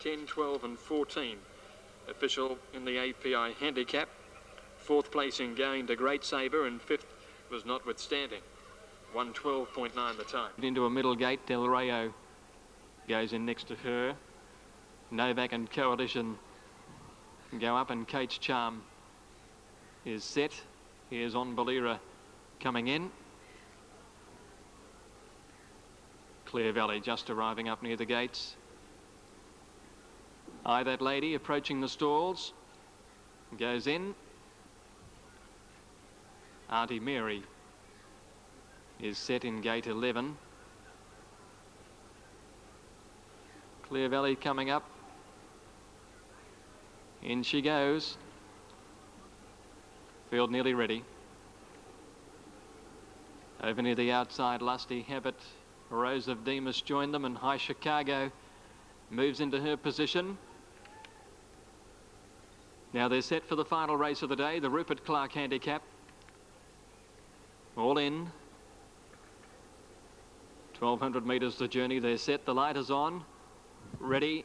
10, 12 and 14. Official in the API handicap. Fourth placing going to Great Saber, and fifth was Notwithstanding. 1:12.9 the time. Into a middle gate, Del Rayo goes in next to her. Novak and Coalition go up, and Kate's Charm is set. Here's On Balira coming in. Clear Valley just arriving up near the gates. Eye That Lady approaching the stalls. Goes in. Auntie Mary is set in gate 11. Clear Valley coming up. In she goes. Field nearly ready. Over near the outside, Lusty Habit, Rose of Demas joined them, and High Chicago moves into her position. Now they're set for the final race of the day, the Rupert Clark handicap. All in. 1,200 metres the journey. They're set. The light is on. Ready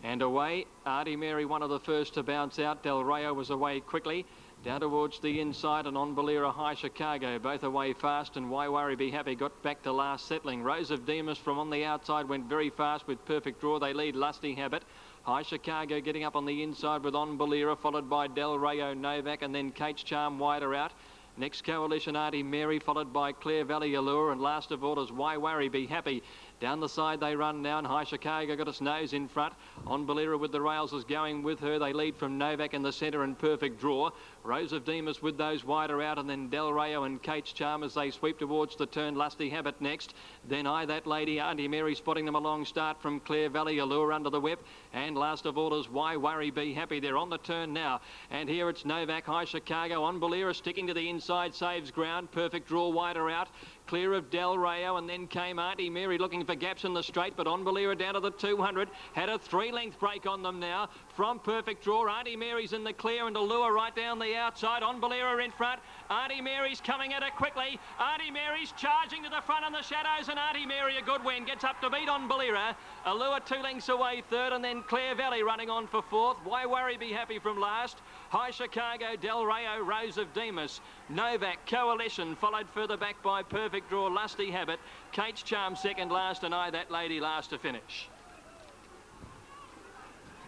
and away. Auntie Mary, one of the first to bounce out. Del Rayo was away quickly. Down towards the inside, and On Balira, High Chicago, both away fast, and Why Worry Be Happy got back to last settling. Rose of Demas from on the outside went very fast with Perfect Draw. They lead Lusty Habit. High Chicago getting up on the inside with On Balira, followed by Del Rayo, Novak, and then Kate's Charm wider out. Next Coalition, Auntie Mary, followed by Clear Valley Allure, and last of all is Why Worry Be Happy. Down the side they run now, and High Chicago got its nose in front. On Balira with the rails is going with her. They lead from Novak in the centre and Perfect Draw. Rose of Demas with those wider out, and then Del Rayo and Kate's Charm as they sweep towards the turn. Lusty Habit next. Then Eye That Lady, Auntie Mary spotting them a long start from Clear Valley Allure under the whip. And last of all is Why Worry Be Happy. They're on the turn now. And here it's Novak, High Chicago. On Balira sticking to the inside, saves ground. Perfect Draw wider out. Clear of Del Rayo, and then came Auntie Mary looking for gaps in the straight, but On Balira down to the 200. Had a 3-length break on them now from Perfect Draw. Auntie Mary's in the clear, and Allure right down the outside. On Balira in front. Auntie Mary's coming at her quickly. Auntie Mary's charging to the front in the shadows, and Auntie Mary, a good win, gets up to beat On Balira. Allure 2 lengths away third, and then Clear Valley running on for fourth. Why Worry Be Happy from last. High Chicago, Del Rayo, Rose of Demas, Novak, Coalition, followed further back by Perfect Draw, Lusty Habit, Kate's Charm second last, and Eye That Lady last to finish.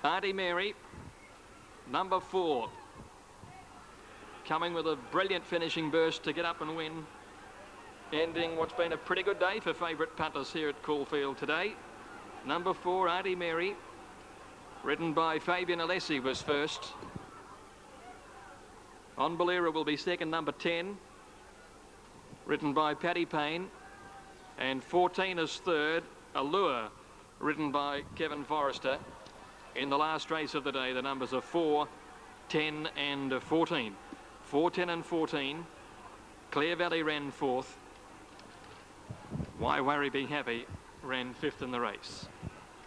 Auntie Mary, number 4, coming with a brilliant finishing burst to get up and win, ending what's been a pretty good day for favourite punters here at Caulfield today. Number 4, Auntie Mary, ridden by Fabian Alessi, was first. On Balira will be second, number 10, ridden by Paddy Payne, and 14 is third, Allure, ridden by Kevin Forrester. In the last race of the day, the numbers are 4, 10 and 14. 4, 10 and 14. Clear Valley ran fourth. Why Worry Be Happy ran fifth in the race.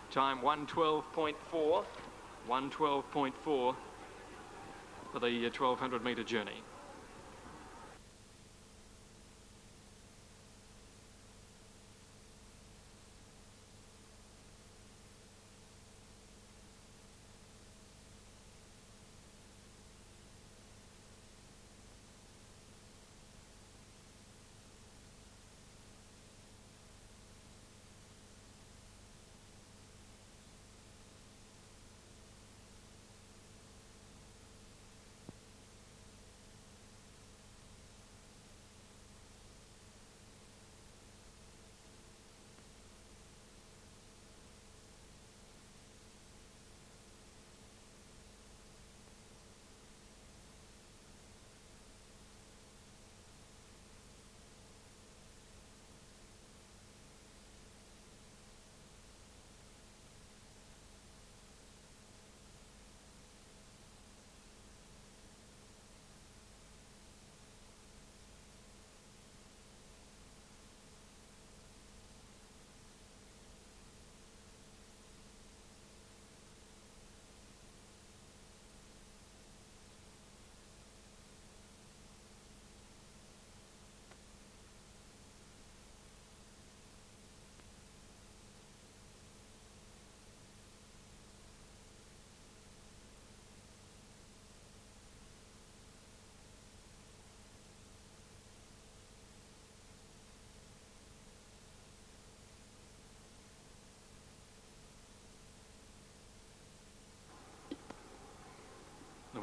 Time 1:12.4, 1:12.4 for the 1,200 metre journey.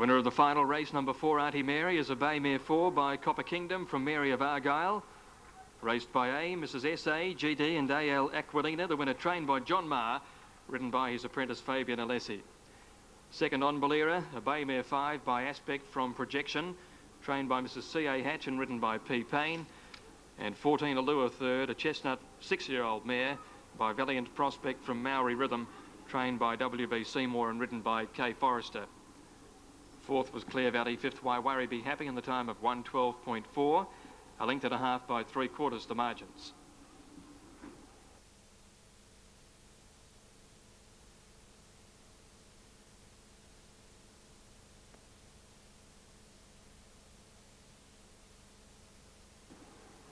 winner of the final race, number 4, Auntie Mary, is a Bay Mare 4 by Copper Kingdom from Mary of Argyle. Raced by A, Mrs. S.A., GD and A.L. Aquilina. The winner trained by John Marr, ridden by his apprentice Fabian Alessi. Second, On Bolera, a Bay Mare 5 by Aspect from Projection, trained by Mrs. C.A. Hatch and ridden by P. Payne. And 14, Allure third, a chestnut 6-year-old mare by Valiant Prospect from Maori Rhythm, trained by W.B. Seymour and ridden by K. Forrester. Fourth was Clear Valley, fifth Why Worry Be Happy in the time of 1:12.4, a length and a half by 3/4 the margins.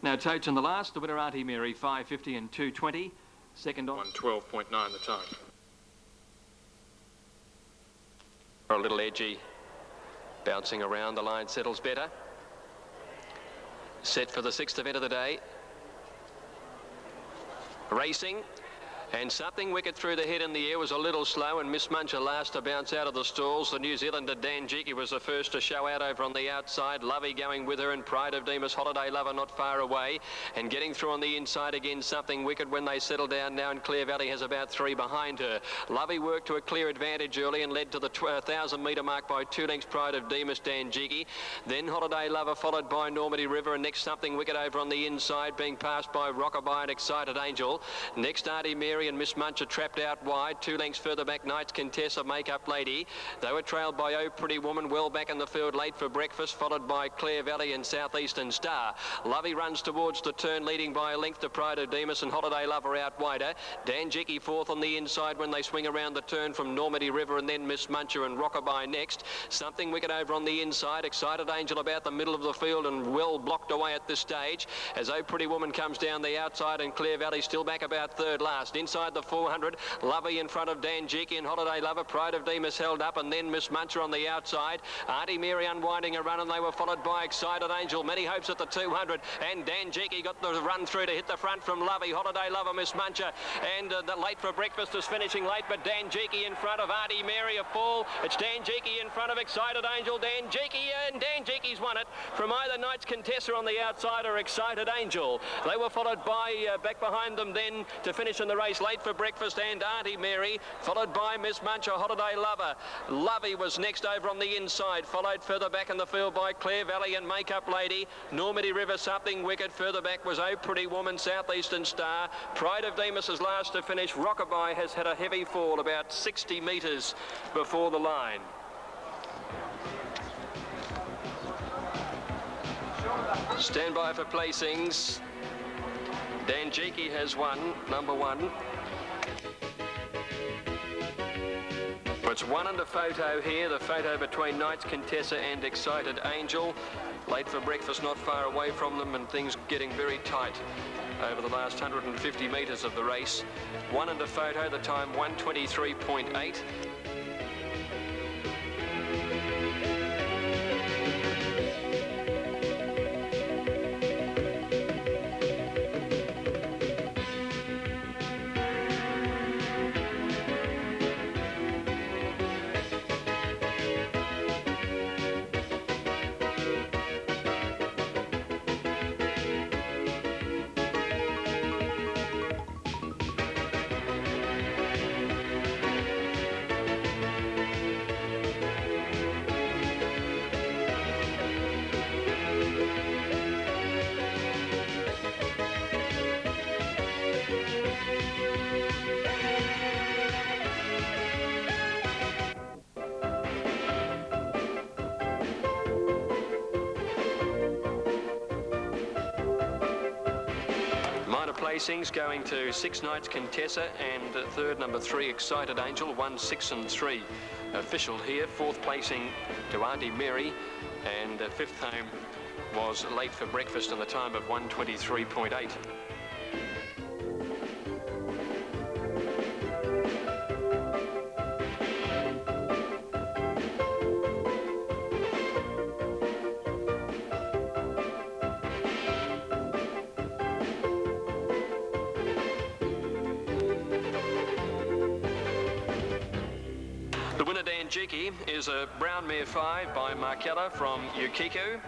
Now totes in the last, the winner Auntie Mary, 5:50 and 2:20. Second on 1:12.9 the time. A little edgy, bouncing around, the line settles better. Set for the 6th event of the day. Racing. And Something Wicked through the head in the air was a little slow, and Miss Muncher last to bounce out of the stalls. The New Zealander Dan Jiki was the first to show out over on the outside. Lovey going with her, and Pride of Demas, Holiday Lover not far away. And getting through on the inside again, Something Wicked when they settle down now, and Clear Valley has about 3 behind her. Lovey worked to a clear advantage early and led to the 1,000-metre mark by 2 lengths, Pride of Demas, Dan Jiki. Then Holiday Lover followed by Normandy River, and next Something Wicked over on the inside, being passed by Rockabye and Excited Angel. Next Auntie Mary and Miss Muncher trapped out wide. 2 lengths further back, Knights Contessa, Make-Up Lady. They were trailed by Oh Pretty Woman, well back in the field, Late for Breakfast, followed by Clear Valley and Southeastern Star. Lovey runs towards the turn, leading by a length to Pride of Demas and Holiday Lover out wider. Dan Jiki fourth on the inside when they swing around the turn from Normandy River, and then Miss Muncher and Rockabye next. Something Wicked over on the inside. Excited Angel about the middle of the field and well blocked away at this stage as Oh Pretty Woman comes down the outside, and Clear Valley still back about third last. Inside the 400, Lovey in front of Dan Jiki and Holiday Lover. Pride of Demas held up, and then Miss Muncher on the outside. Auntie Mary unwinding a run, and they were followed by Excited Angel. Many hopes at the 200, and Dan Jiki got the run through to hit the front from Lovey. Holiday Lover, Miss Muncher, and the Late for Breakfast is finishing late, but Dan Jiki in front of Auntie Mary, a fall. It's Dan Jiki in front of Excited Angel. Dan Jiki, and Dan Jiki's won it from either Knights Contessa on the outside or Excited Angel. They were followed by back behind them then to finish in the race, Late for Breakfast and Auntie Mary, followed by Miss Muncher, Holiday Lover. Lovey was next over on the inside, followed further back in the field by Clear Valley and Make-Up Lady. Normandy River, Something Wicked. Further back was Oh Pretty Woman, Southeastern Star. Pride of Demas is last to finish. Rockabye has had a heavy fall about 60 metres before the line. Stand by for placings. Dan Jiki has won, number 1. It's 1 and a photo here, the photo between Knights Contessa and Excited Angel. Late for Breakfast not far away from them, and things getting very tight over the last 150 metres of the race. 1 and a photo, the time 1:23.8. Placings going to 6 Knights Contessa and third number 3 Excited Angel, 1, 6 and 3 official here. 4th placing to Auntie Mary, and 5th home was Late for Breakfast in the time of 1:23.8. Danjiki is a brown mare 5 by Markella from Yukiku.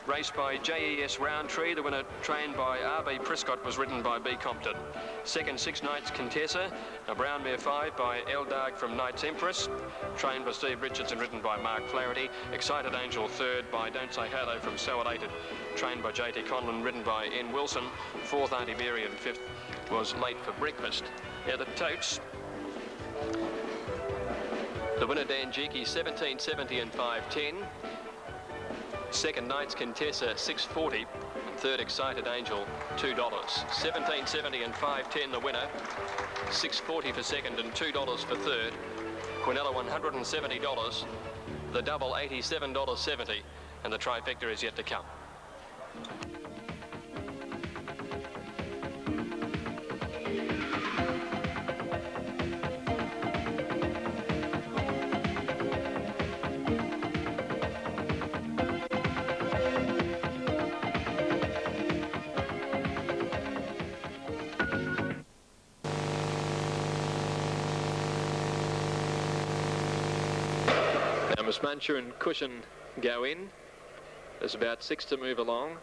Raced by JES Roundtree. The winner, trained by RB Prescott, was ridden by B Compton. Second, 6 Knights Contessa, a brown mare 5 by Eldarg from Knights Empress. Trained by Steve Richardson, ridden by Mark Flaherty. Excited Angel, third by Don't Say Hello from Salidated. Trained by JT Conlon, ridden by N Wilson. Fourth, Auntie Mary, and fifth was Late for Breakfast. Now the totes. The winner, Danjiki, 17.70 and 5.10. Second, Knights Contessa, 6.40. Third, Excited Angel, $2. 17.70 and 5.10 the winner. 6.40 for second and $2 for third. Quinella, $170. The double, $87.70. And the trifecta is yet to come. Miss Muncher and Cushion go in. There's about 6 to move along.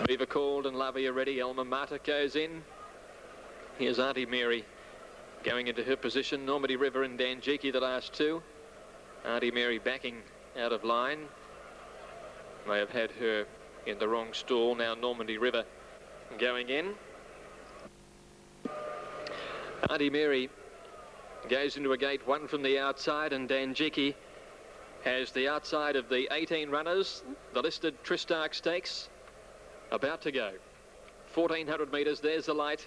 Beaver Called and Lovey are ready. Alma Mater goes in. Here's Auntie Mary going into her position. Normandy River and Danjiki the last two. Auntie Mary backing out of line. May have had her in the wrong stall. Now Normandy River going in. Auntie Mary goes into a gate 1 from the outside, and Danjiki has the outside of the 18 runners. The listed Tristark Stakes about to go. 1,400 metres. There's the light.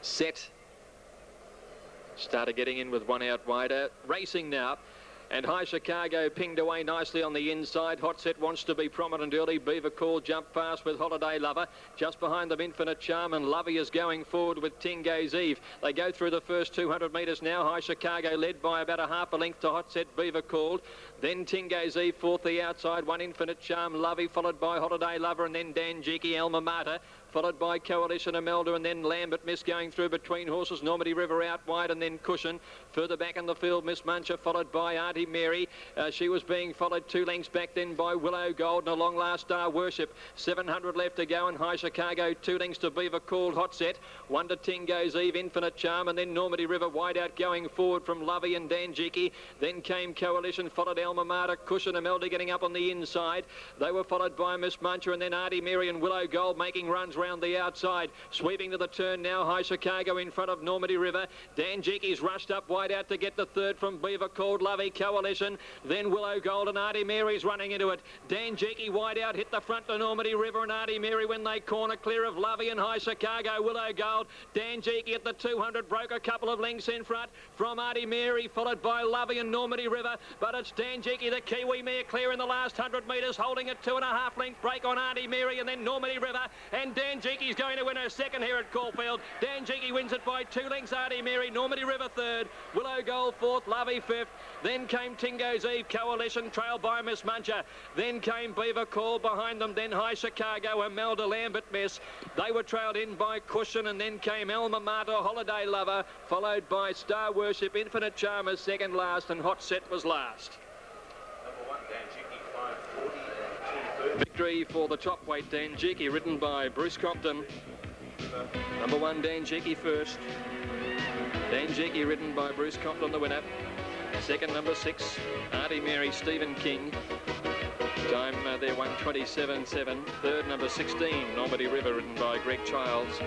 Set. Started getting in with one out wider. Racing now. And High Chicago pinged away nicely on the inside. Hot Set wants to be prominent early. Beaver Call jumped fast with Holiday Lover. Just behind them, Infinite Charm, and Lovey is going forward with Tingo's Eve. They go through the first 200 metres now. High Chicago led by about a half a length to Hot Set, Beaver Called. Then Tingo's Eve, fourth the outside. One Infinite Charm, Lovey, followed by Holiday Lover, and then Danjiki, Alma Mater, followed by Coalition Imelda, and then Lambert Miss going through between horses. Normandy River out wide, and then Cushion. Further back in the field, Miss Muncher, followed by Auntie Mary. She was being followed 2 lengths back then by Willow Gold and a long last Star Worship. 700 left to go, and High Chicago 2 lengths to Beaver Called, Hot Set. 1 to Tingo's Eve, Infinite Charm, and then Normandy River wide out going forward from Lovey and Danjiki. Then came Coalition, followed Alma Mater, Cushion, Imelda getting up on the inside. They were followed by Miss Muncher, and then Auntie Mary and Willow Gold making runs round the outside. Sweeping to the turn now, High Chicago in front of Normandy River. Danjiki's rushed up wide out to get the third from Beaver Called, Lovey, Coalition. Then Willow Gold and Auntie Mary's running into it. Danjiki wide out, hit the front to Normandy River and Auntie Mary when they corner clear of Lovey and High Chicago. Willow Gold, Danjiki at the 200 broke a couple of lengths in front from Auntie Mary, followed by Lovey and Normandy River. But it's Danjiki, the Kiwi mare, clear in the last 100 metres, holding a 2.5 length break on Auntie Mary, and then Normandy River. And Danjiki's going to win her second here at Caulfield. Danjiki wins it by 2 lengths. Auntie Mary, Normandy River third, Willow Gold fourth, Lovey fifth. Then came Tingo's Eve, Coalition, trailed by Miss Muncher. Then came Beaver Call behind them. Then High Chicago, Imelda, Lambert Miss. They were trailed in by Cushion, and then came Alma Mater, Holiday Lover, followed by Star Worship, Infinite Charm as second last, and Hot Set was last. Number 1, Danjiki, 540 and 230. Victory for the top weight Danjiki, ridden by Bruce Compton. Number 1, Danjiki first. Danjiki ridden by Bruce Compton, the winner. Second, number 6, Auntie Mary, Stephen King. Time there, 1:27.7. Third, number 16, Normandy River, ridden by Greg Childs.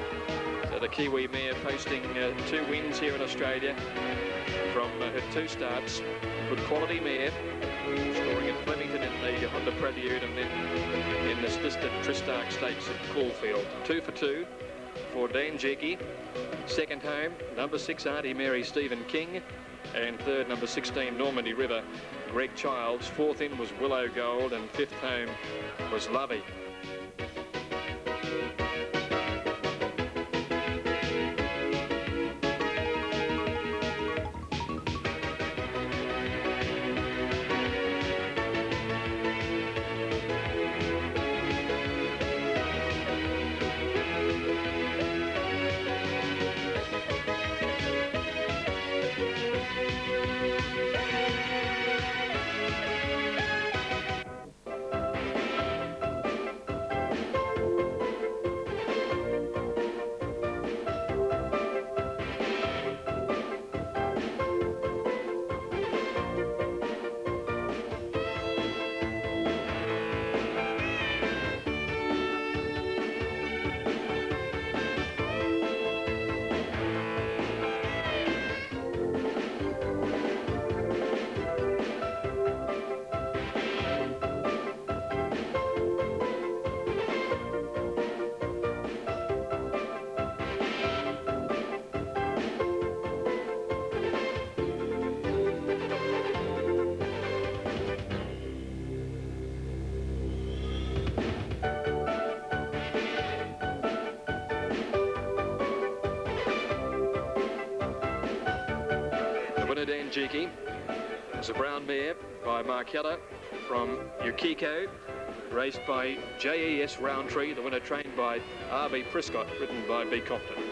So the Kiwi mare posting 2 wins here in Australia from her 2 starts. Good quality mare, scoring at Flemington in the Honda Prelude, and then in this listed Tristark Stakes at Caulfield. 2 for 2 for Danjiki. Second home, number 6, Auntie Mary, Stephen King. And third, number 16, Normandy River, Greg Childs. Fourth in was Willow Gold, and fifth home was Lovey. Tajiki. It's a brown mare by Markella from Yukiko, raced by JES Roundtree, the winner trained by R.B. Prescott, ridden by B. Compton.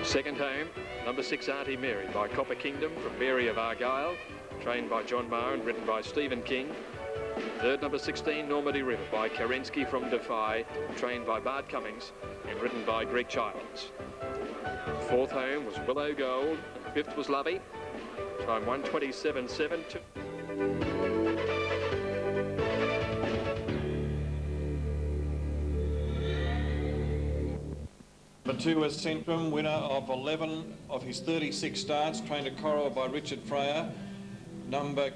Second home, number 6 Auntie Mary by Copper Kingdom from Mary of Argyle, trained by John Marr and ridden by Stephen King. Third, number 16 Normandy River by Kerensky from Defy, trained by Bart Cummings and ridden by Greg Childs. Fourth home was Willow Gold. Fifth was Lovey. Time 1:27.7. Number 2 is Centrum, winner of 11 of his 36 starts, trained at Corowa by Richard Freyer.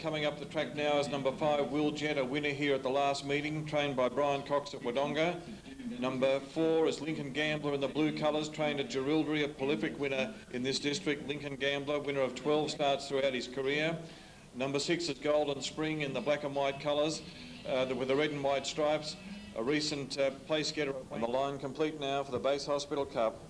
Coming up the track now is number 5 Will Jet, a winner here at the last meeting, trained by Brian Cox at Wodonga. Number 4 is Lincoln Gambler in the blue colours, trained at Jerilderie, a prolific winner in this district. Lincoln Gambler, winner of 12 starts throughout his career. Number 6 is Golden Spring in the black and white colours with the red and white stripes. A recent place getter. And the line complete now for the Base Hospital Cup.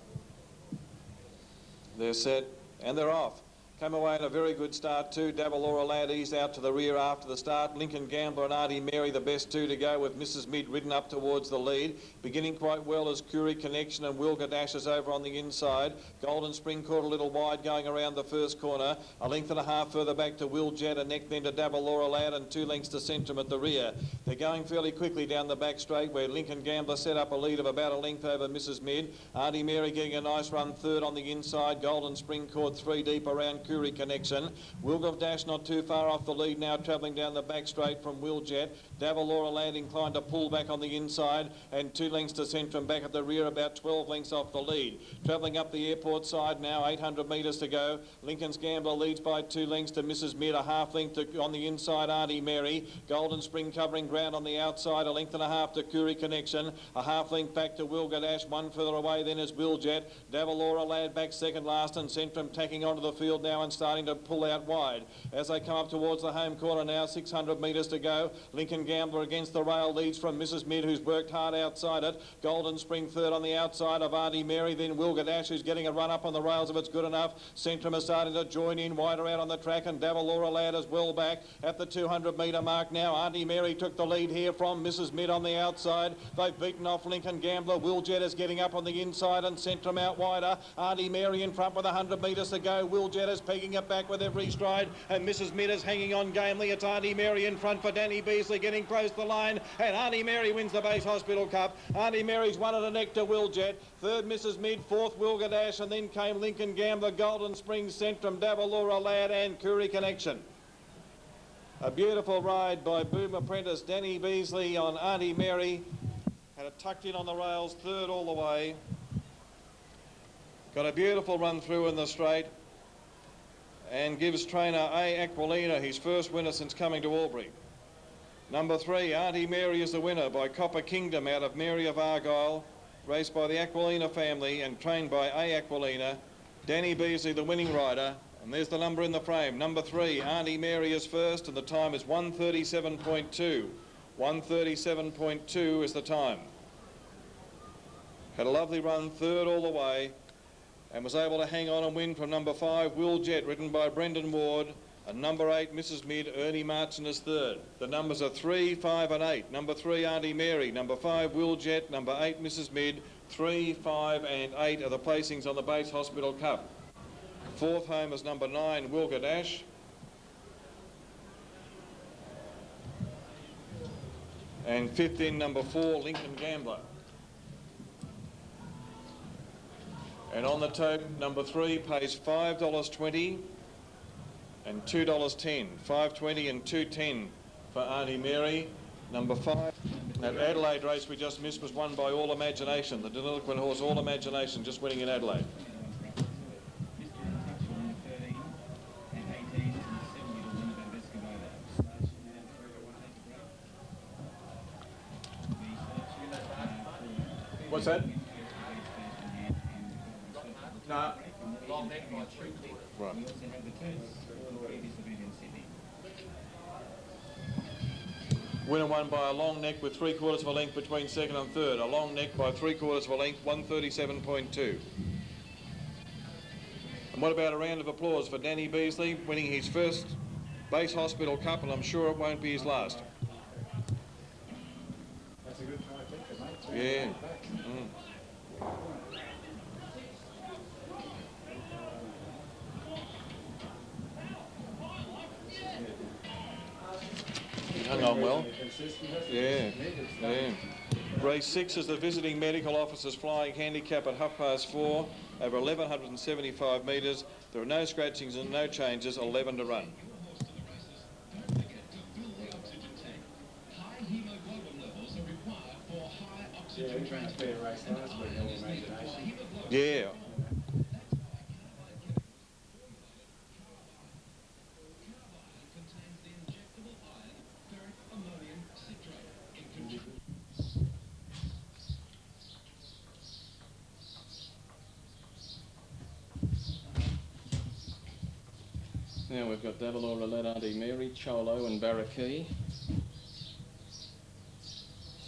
They're set and they're off. Came away in a very good start too. Davalora Lad eased out to the rear after the start. Lincoln Gambler and Auntie Mary the best two to go, with Mrs. Mid ridden up towards the lead. Beginning quite well as Curie Connection and Wilga dashes over on the inside. Golden Spring caught a little wide going around the first corner. A length and a half further back to Will Jet, a neck then to Davalora Lad, and 2 lengths to Centrum at the rear. They're going fairly quickly down the back straight where Lincoln Gambler set up a lead of about a length over Mrs. Mid. Auntie Mary getting a nice run third on the inside. Golden Spring caught 3 deep around Curie Connection. Wilgov Dash not too far off the lead now, travelling down the back straight from Will Jet. Davalora Land inclined to pull back on the inside, and 2 lengths to Centrum back at the rear, about 12 lengths off the lead. Travelling up the airport side now, 800 metres to go. Lincoln's Gambler leads by 2 lengths to Mrs. Mid, a half length on the inside Auntie Mary. Golden Spring covering ground on the outside, a length and a half to Curie Connection, a half length back to Wilga Dash, 1 further away then is Will Jet. Davalora Lad back second last, and Centrum tacking onto the field now and starting to pull out wide. As they come up towards the home corner now, 600 metres to go. Lincoln Gambler against the rail leads from Mrs. Mid, who's worked hard outside it. Golden Spring third on the outside of Auntie Mary, then Wilga Dash, who's getting a run up on the rails if it's good enough. Centrum is starting to join in wider out on the track, and Davalora Lad is well back at the 200 metre mark now. Auntie Mary took the lead here from Mrs. Mid on the outside. They've beaten off Lincoln Gambler. Will Jet is getting up on the inside, and Centrum out wider. Auntie Mary in front with 100 metres to go. Will Jet is pegging it back with every stride, and Mrs. Mid is hanging on gamely. It's Auntie Mary in front for Danny Beasley, getting close to the line, and Auntie Mary wins the Base Hospital Cup. Auntie Mary's won at a neck to Will Jet. Third Mrs. Mid, fourth Wilga Dash, and then came Lincoln Gambler, Golden Spring, Centrum, Davalora Lad and Curie Connection. A beautiful ride by Boom Apprentice Danny Beasley on Auntie Mary. Had it tucked in on the rails, third all the way. Got a beautiful run through in the straight, and gives trainer A. Aquilina his first winner since coming to Albury. Number 3, Auntie Mary is the winner by Copper Kingdom out of Mary of Argyle, raced by the Aquilina family and trained by A. Aquilina. Danny Beasley the winning rider, and there's the number in the frame. Number 3, Auntie Mary is first, and the time is 1:37.2. 1:37.2 is the time. Had a lovely run, third all the way, and was able to hang on and win from number 5, Will Jet, ridden by Brendan Ward, and number 8, Mrs. Mid, Ernie Martin is third. The numbers are 3, 5 and 8. Number 3, Auntie Mary. Number 5, Will Jet. Number 8, Mrs. Mid. 3, 5 and 8 are the placings on the Base Hospital Cup. Fourth home is number 9, Wilga Dash. And fifth in, number 4, Lincoln Gambler. And on the tote, number 3 pays $5.20 and $2.10. $5.20 and $2.10 for Auntie Mary. Number 5. That Adelaide race we just missed was won by All Imagination. The delinquent horse All Imagination just winning in Adelaide. What's that? No. Right. Winner won by a long neck with 3/4 of a length between second and third. A long neck by 3/4 of a length, 1:37.2. And what about a round of applause for Danny Beasley, winning his first Base Hospital Cup, and I'm sure it won't be his last. That's a good trifecta, mate. Yeah. Hung on well. Yeah. Race 6 is the visiting medical officer's flying handicap at 4:30, over 1,175 metres. There are no scratchings and no changes, 11 to run. Yeah, we ran a fair race last week, All Imagination. Yeah. Now we've got Double Aura Lad, Auntie Mary, Cholo and Barraquee.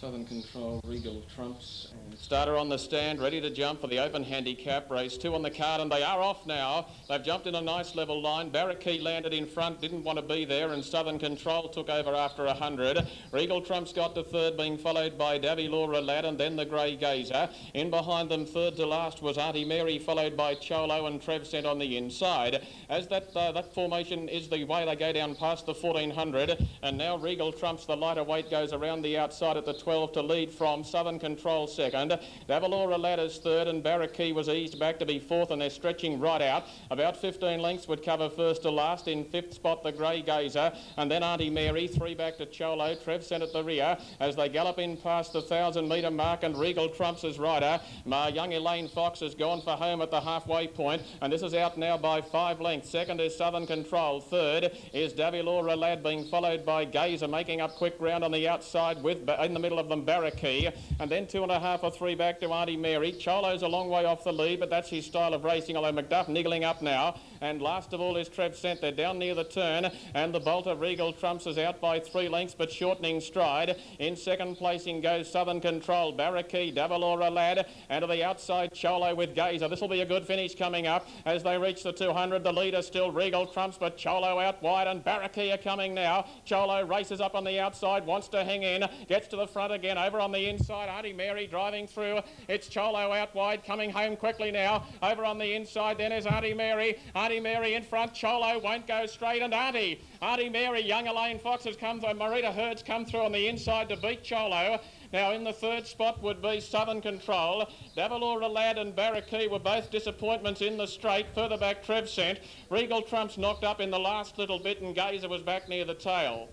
Southern Control, Regal Trumps. And starter on the stand, ready to jump for the open handicap. Race 2 on the card, and they are off now. They've jumped in a nice level line. Barraquee landed in front, didn't want to be there, and Southern Control took over after 100. Regal Trumps got to third, being followed by Davy Laura Lad and then the Grey Gazer. In behind them, third to last, was Auntie Mary, followed by Cholo and Trev Sent on the inside. As that formation is the way they go down past the 1400, and now Regal Trumps, the lighter weight, goes around the outside at the 12 to lead from Southern Control second. Davalora Ladders third, and Barraquee was eased back to be fourth, and they're stretching right out. About 15 lengths would cover first to last. In fifth spot, the Grey Gazer, and then Auntie Mary, three back to Cholo. Trev Sent at the rear as they gallop in past the 1,000-metre mark, and Regal Trumps as rider. Young Elaine Fox has gone for home at the halfway point, and this is out now by 5 lengths. Second is Southern Control. Third is Davilora Lad, being followed by Gazer, making up quick ground on the outside with, in the middle of them, Barraquee, and then 2.5 or 3 back to Auntie Mary. Cholo's a long way off the lead, but that's his style of racing, although McDuff niggling up now. And last of all is Trev Sent. They're down near the turn, and the bolter Regal Trumps is out by 3 lengths, but shortening stride. In second placing goes Southern Control, Barraquee, Davalora Lad, and to the outside Cholo with Gazer. This will be a good finish coming up as they reach the 200. The leader still Regal Trumps, but Cholo out wide, and Barraquee are coming now. Cholo races up on the outside, wants to hang in, gets to the front again, over on the inside. Auntie Mary driving through. It's Cholo out wide, coming home quickly now. Over on the inside then is Auntie Mary. Auntie Mary in front. Cholo won't go straight, and Auntie Mary, young Elaine Fox has come through. Marita Hurd's come through on the inside to beat Cholo. Now in the third spot would be Southern Control. Davalora Lad and Barraquee were both disappointments in the straight. Further back Trev Sent. Regal Trumps knocked up in the last little bit, and Gazer was back near the tail.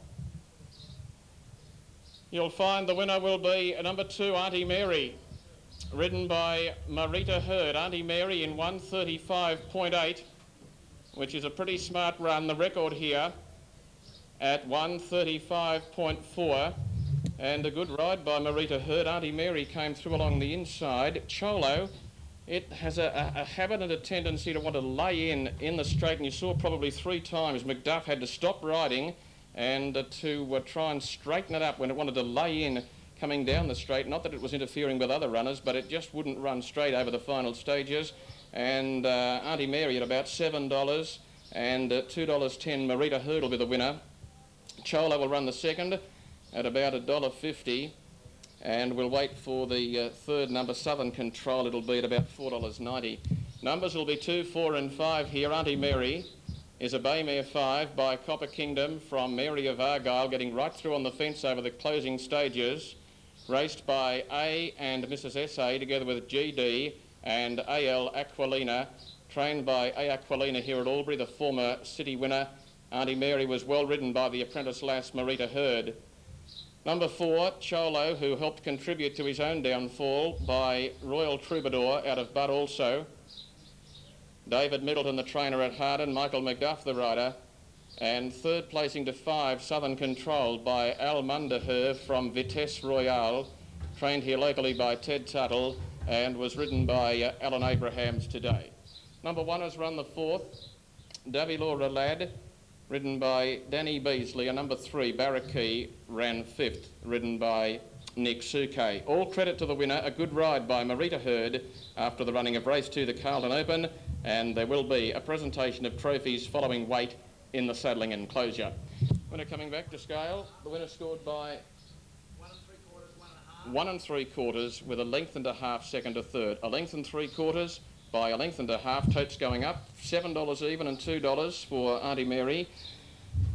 You'll find the winner will be number 2, Auntie Mary, ridden by Marita Hurd. Auntie Mary in 1:35.8, which is a pretty smart run. The record here at 1:35.4, and a good ride by Marita Hurd. Auntie Mary came through along the inside. Cholo, it has a habit and a tendency to want to lay in the straight, and you saw probably 3 times McDuff had to stop riding and to try and straighten it up when it wanted to lay in coming down the straight. Not that it was interfering with other runners, but it just wouldn't run straight over the final stages. And Auntie Mary at about $7, and $2.10 Marita Hurd will be the winner. Cholo will run the second at about $1.50, and we'll wait for the third number, Southern Control. It'll be at about $4.90. Numbers will be 2, 4 and 5 here. Auntie Mary is a bay mare 5 by Copper Kingdom from Mary of Argyle, getting right through on the fence over the closing stages. Raced by A and Mrs. S.A. together with GD and A.L. Aquilina, trained by A. Aquilina here at Albury, the former city winner. Auntie Mary was well ridden by the apprentice lass Marita Hurd. Number 4, Cholo, who helped contribute to his own downfall, by Royal Troubadour out of Budd also. David Middleton, the trainer at Harden, Michael McDuff, the rider. And third placing to 5, Southern Control, by Al Mundaher from Vitesse Royale, trained here locally by Ted Tuttle, and was ridden by Alan Abrahams today. Number 1 has run the 4th, Davilora Lad, ridden by Danny Beasley, and number 3, Barraquee, ran 5th, ridden by Nick Suke. All credit to the winner, a good ride by Marita Hurd after the running of race 2, the Carlton Open, and there will be a presentation of trophies following weight in the saddling enclosure. Winner coming back to scale, the winner scored by 1 3/4 with a length and a half second to third. A length and 3/4 by a length and a half. Totes going up, $7 even and $2 for Auntie Mary.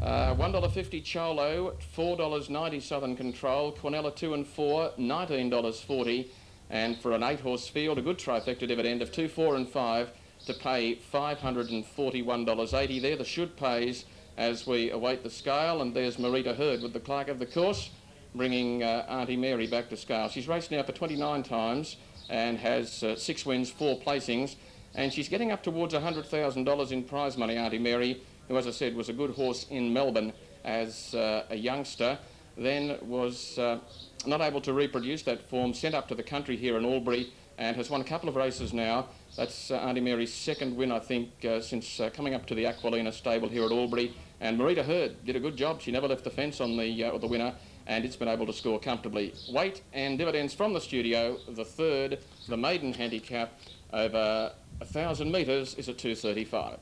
$1.50 Cholo, $4.90 Southern Control, Quinella 2 and 4, $19.40, and for an 8-horse field, a good trifecta dividend of 2, 4 and 5 to pay $541.80 there. The should pays as we await the scale, and there's Marita Hurd with the clerk of the course, bringing Auntie Mary back to scale. She's raced now for 29 times and has 6 wins, 4 placings, and she's getting up towards $100,000 in prize money, Auntie Mary, who, as I said, was a good horse in Melbourne as a youngster, then was not able to reproduce that form, sent up to the country here in Albury, and has won a couple of races now. That's Auntie Mary's second win, I think, since coming up to the Aquilina stable here at Albury. And Marita Hurd did a good job. She never left the fence on the winner, and it's been able to score comfortably. Weight and dividends from the studio. The third, the maiden handicap, over 1,000 metres, is at 2:35.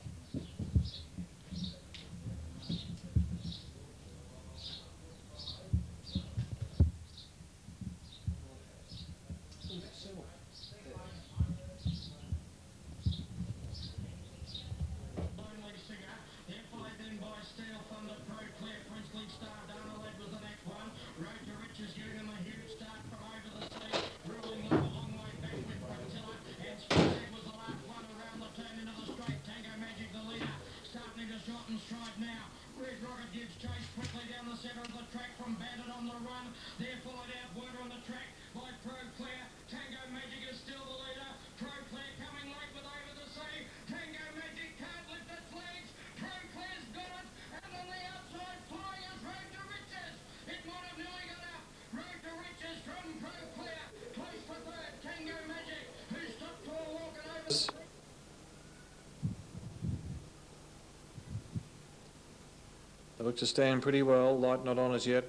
They look to stand pretty well. Light not on as yet.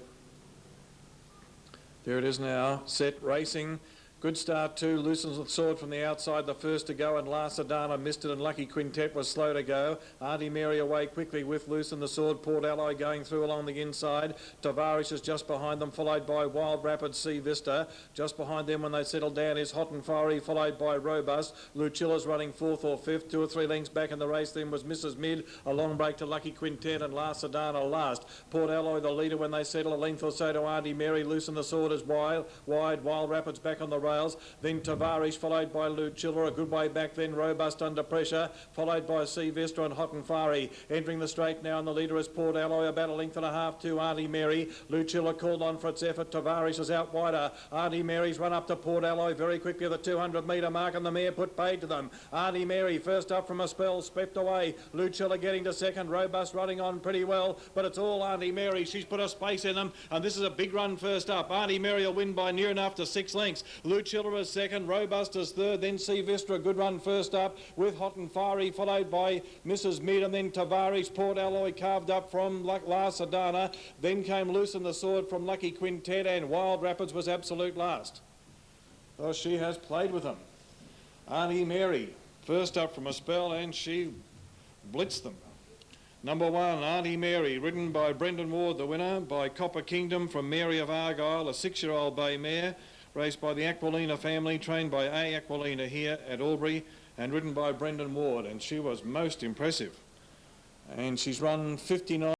There it is now. Set, racing. Good start too. Loosens the sword from the outside, the first to go, and La Sedana missed it, and Lucky Quintet was slow to go. Auntie Mary away quickly with Loosen the Sword. Port Alloy going through along the inside. Tavares is just behind them, followed by Wild Rapid Sea Vista. Just behind them when they settle down is Hot and Fiery, followed by Robust. Lucilla's running 4th or 5th. 2 or 3 lengths back in the race then was Mrs. Mid. A long break to Lucky Quintet and La Sedana last. Port Alloy the leader when they settle, a length or so to Auntie Mary. Loosen the Sword is wide. Wild Rapids back on the rails. Then Tavares, followed by Lucilla, a good way back then. Robust under pressure, followed by Sea Vista and Hot and Fiery. Entering the straight now, and the leader is Port Alloy, about a length and a half to Auntie Mary. Lucilla called on for its effort. Tavares is out wider. Auntie Mary's run up to Port Alloy very quickly at the 200 metre mark, and the mare put paid to them. Auntie Mary first up from a spell, swept away. Lucilla getting to second. Robust running on pretty well, but it's all Auntie Mary. She's put a space in them, and this is a big run first up. Auntie Mary will win by near enough to 6 lengths. Lucilla is second, Robust is third, then Sea Vista, a good run first up with Hot and Fiery, followed by Mrs. Mid, and then Tavares. Port Alloy carved up from La Sedana. Then came Loosen the Sword from Lucky Quintet, and Wild Rapids was absolute last. Oh, she has played with them. Auntie Mary, first up from a spell, and she blitzed them. Number 1, Auntie Mary, ridden by Brendan Ward, the winner, by Copper Kingdom from Mary of Argyle, a 6-year-old bay mare, raced by the Aquilina family, trained by A. Aquilina here at Albury, and ridden by Brendan Ward, and she was most impressive. And she's run 59